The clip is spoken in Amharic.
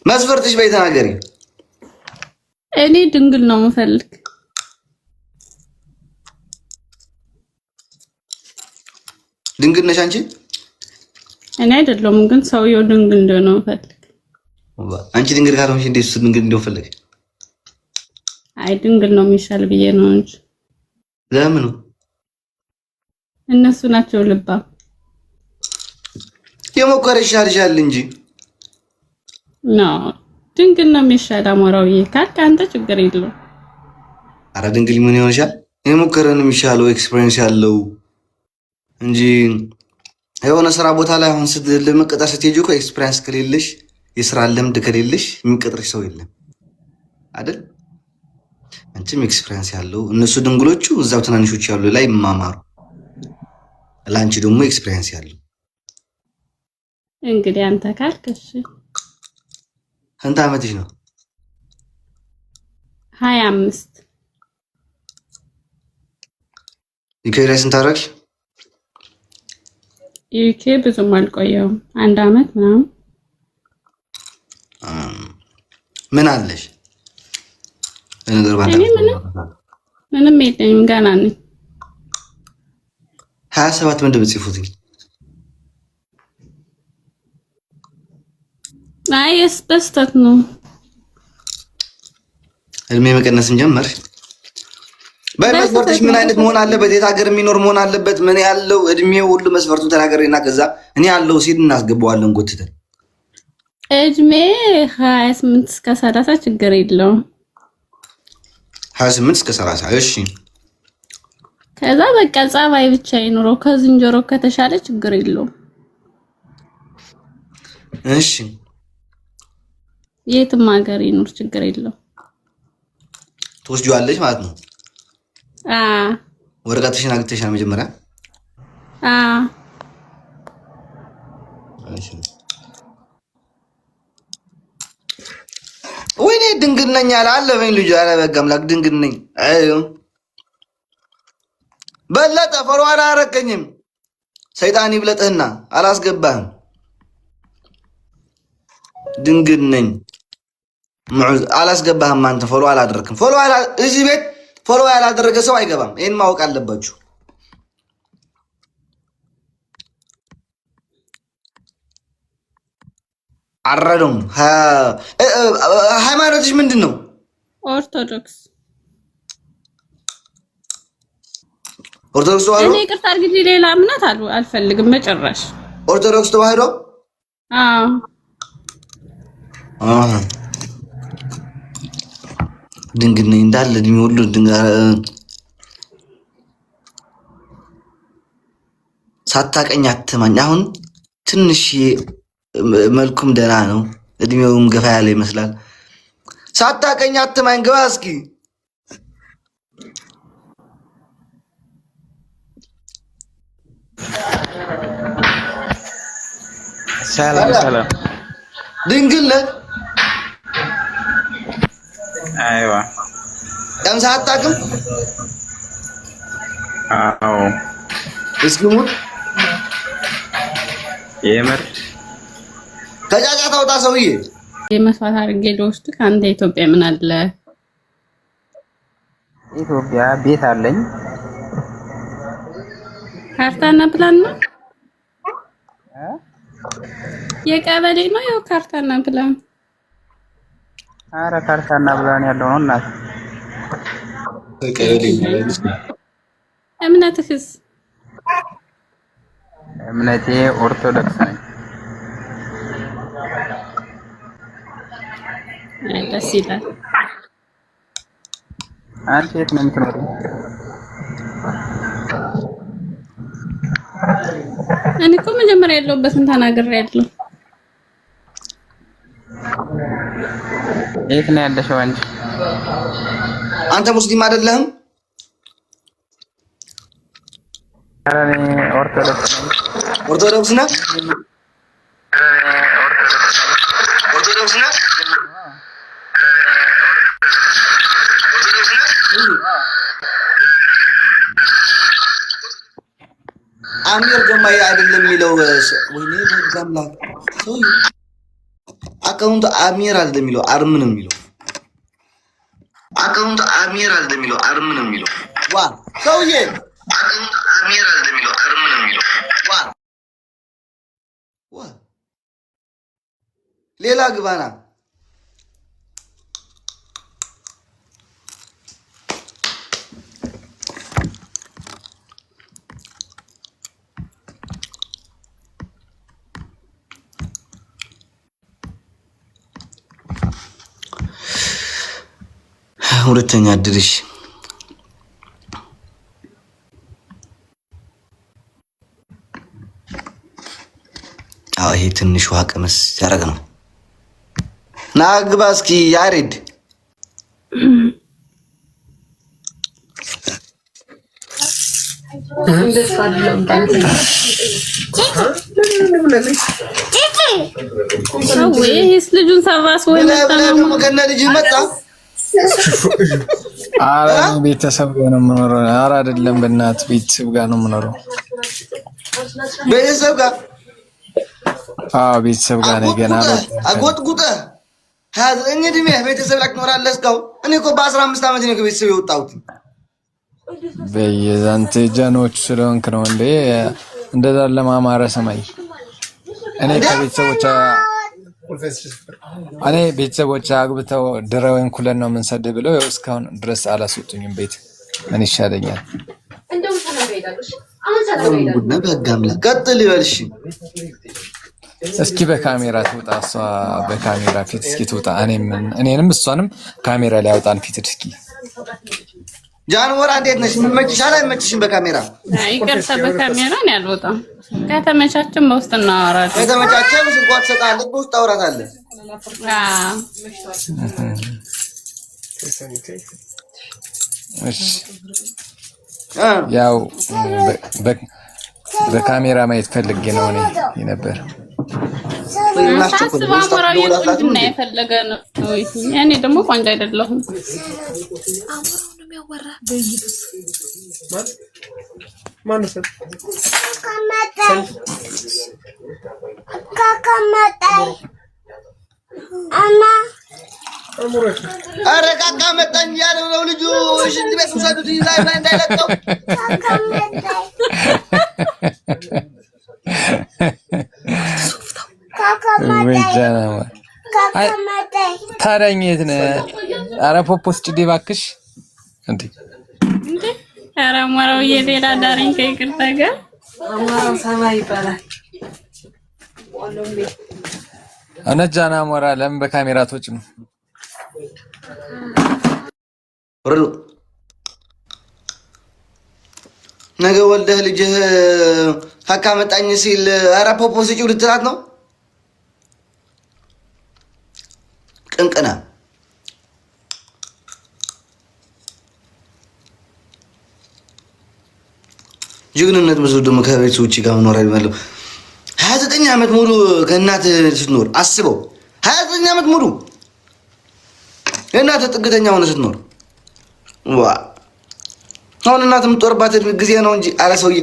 መስፈርትሽ በይ ተናገሪ። እኔ ድንግል ነው የምፈልግ። ድንግል ነሽ አንቺ? እኔ አይደለም ግን ሰውየው ድንግል እንደሆነ ነው የምፈልግ። አንቺ ድንግል ካልሆንሽ እንዴት እሱ ድንግል እንደው ፈለገ? አይ ድንግል ነው የሚሻል ብዬ ነው እንጂ። ለምን? እነሱ ናቸው ልባም። የሞከረ ይሻልሻል እንጂ ነው ድንግል ነው የሚሻል። አሞራው ካልክ አንተ ችግር የለውም። አረ ድንግል ምን ይሆንሻል? የሞከረ ነው የሚሻለው ኤክስፒሪየንስ ያለው እንጂ የሆነ ስራ ቦታ ላይ አሁን ለመቀጠር ስትሄጂ እኮ ኤክስፒሪየንስ ከሌለሽ የስራ ልምድ ከሌለሽ የሚቀጥርሽ ሰው የለም አይደል? አንቺም ኤክስፒሪየንስ ያለው እነሱ ድንግሎቹ እዛው ትናንሾች ያሉ ላይ ማማሩ ለአንቺ ደግሞ ኤክስፒሪየንስ ያለው እንግዲህ አንተ ካልከሽ ስንት ዓመትሽ ነው? 25 ዩኬ ላይ ስንት አደረግሽ? ዩኬ ብዙም አልቆየሁም፣ 1 ዓመት ምናምን። ምን አለሽ? ነገር ምንም የለኝም፣ ገና ነኝ። 27 ምንድን ብጽፉት? አይስ በስተት ነው። እድሜ መቀነስን ጀመርሽ? በመስፈርትሽ ምን አይነት መሆን አለበት? የት ሀገር የሚኖር መሆን አለበት? ምን ያለው እድሜው ሁሉ መስፈርቱን ተናገሪና ከዛ እኔ ያለው ሲል እናስገባዋለን ጎትተን። እድሜ 28 እስከ 30 ችግር የለውም። 28 እስከ 30 እሺ። ከዛ በቃ ጸባይ ብቻ ይኖረው ከዝንጀሮ ከተሻለ ችግር የለውም። እሺ የትም ሀገር ይኖር ችግር የለውም። ትወስጂዋለሽ ማለት ነው? ወረቀትሽን አግኝተሻል መጀመሪያ? እሺ። ወይኔ ድንግል ነኝ አላለፈኝ ልጅ። ኧረ በቃ አምላክ ድንግል ነኝ። በለጠ ፈርዖን አላረከኝም። ሰይጣን ይብለጥህና አላስገባህም። ድንግል ነኝ አላስገባህም። አንተ ፎሎ አላደረክም። እዚህ ቤት ፎሎ ያላደረገ ሰው አይገባም። ይሄን ማወቅ አለባችሁ። አረደም ሃይማኖትሽ ምንድን ነው? ኦርቶዶክስ። ኦርቶዶክስ ተዋህዶ። እኔ ይቅርታ አድርግልኝ፣ ሌላ እምነት አልፈልግም በጭራሽ። ኦርቶዶክስ ተዋህዶ። ድንግል ነኝ እንዳለ እድሜ ሁሉ ሳታቀኝ አትማኝ። አሁን ትንሽ መልኩም ደህና ነው፣ እድሜውም ገፋ ያለ ይመስላል። ሳታቀኝ አትማኝ። ግባ እስኪ። ሰላም ሰላም። ድንግል ነህ? አይዋ ቀምሰህ አታውቅም? አዎ። እስኪ ሙት። የምር ከጫጫታ ውጣ ሰውዬ። የመስዋዕት አድርጌ ልወስድ ከአንተ ኢትዮጵያ ምን አለ? ኢትዮጵያ ቤት አለኝ። ካርታና ፕላን ነው? የቀበሌ ነው ያው ካርታና ፕላን። አረ ካርታና ፕላን ያለው ነው እናት። እምነትህስ? እምነቴ ኦርቶዶክስ ነኝ። ደስ ይላል። አንቺ የት ነው የምትኖሪው? እኔ እኮ መጀመሪያ ያለሁበትን ተናግሬያለሁ። የት ነው ያለሽው አንቺ? አንተ ሙስሊም አይደለህም? ኧረ እኔ ኦርቶዶክስ ነኝ። ኦርቶዶክስ ነህ? ኦርቶዶክስ ነህ? አሚር ጀማይ አይደለም የሚለው ወይኔ በጋምላ አካውንቱ አሚር አልደሚለው አርም ነው የሚለው አካውንቱ አሚር አልደሚለው አርም ነው የሚለው ዋ ሰውዬ አካውንቱ አሚር አልደሚለው አርም ነው የሚለው ዋ ሌላ ግባና ሁለተኛ ድርሽ ይሄ ትንሽ ውሃ ቀመስ ያደረግ ነው። ና ግባ እስኪ ያሬድ ይሄስ ልጁን ሰባስ ወይ ከነ ልጅ መጣ አረ ቤተሰብ ጋር ነው የምኖረው። አረ አይደለም በእናት ቤተሰብ ጋር ነው የምኖረው። ቤተሰብ ጋር ቤተሰብ ጋር ነው ገና አጎጥጉጠ 29 እድሜ ቤተሰብ ላይ ትኖራለህ እስካሁን? እኔ እኮ በ15 ዓመት ነው ከቤተሰብ የወጣሁት። በየዛንተ ጀኖች ስለሆንክ ነው እንዴ እንደዛ ለማማረ ሰማይ እኔ ቤተሰቦች አግብተው ድረውን ኩለን ነው የምንሰድ ብለው እስካሁን ድረስ አላስወጡኝም። ቤት ምን ይሻለኛል? ቀጥል ይበልሽ እስኪ በካሜራ ትውጣ እሷ በካሜራ ፊት እስኪ ትውጣ። እኔንም እሷንም ካሜራ ላይ አውጣን ፊት እስኪ። ጃንሞራ እንዴት ነሽ? ምመችሻል አይመችሽም? በካሜራ ይቅርታ በካሜራ ነው ያልወጣው። ከተመቻቸን በውስጥ እናወራለን። ከተመቻቸን ስልኳ ትሰጣለች፣ በውስጥ ታወራታለህ። እሺ ያው በካሜራ ማየት ፈልጌ ነው እኔ ነበር። እኔ ደግሞ ቆንጆ አይደለሁም። ኧረ ካካ መጣኝ ያለው ነው ልጁ። ሽንት ቤት ውሰዱት ላይ እንዳይለቀው። ታዲያ የት ነህ? ኧረ ፖፖስ ጭዴ እባክሽ እንዴ! ኧረ አሞራው የሌላ ዳሪኝ ከይቅርታ ጋር አሞራው ሰማይ ይባላል። አነጃና አሞራ ለምን በካሜራ ተወጭ ነው? ነገ ወልደህ ልጅህ ካካ መጣኝ ሲል ኧረ ፖፖስ ጭው ልትላት ነው? ቅንቅና ጀግንነት ብዙ ደግሞ ከቤት ውጪ ጋር መኖር አይደለም። 29 ዓመት ሙሉ ከእናት ስትኖር አስበው። 29 ዓመት ሙሉ እናት ጥገተኛ ሆነ ስትኖር አሁን እናት የምትጦርባት ጊዜ ነው እንጂ አለ ሰውዬ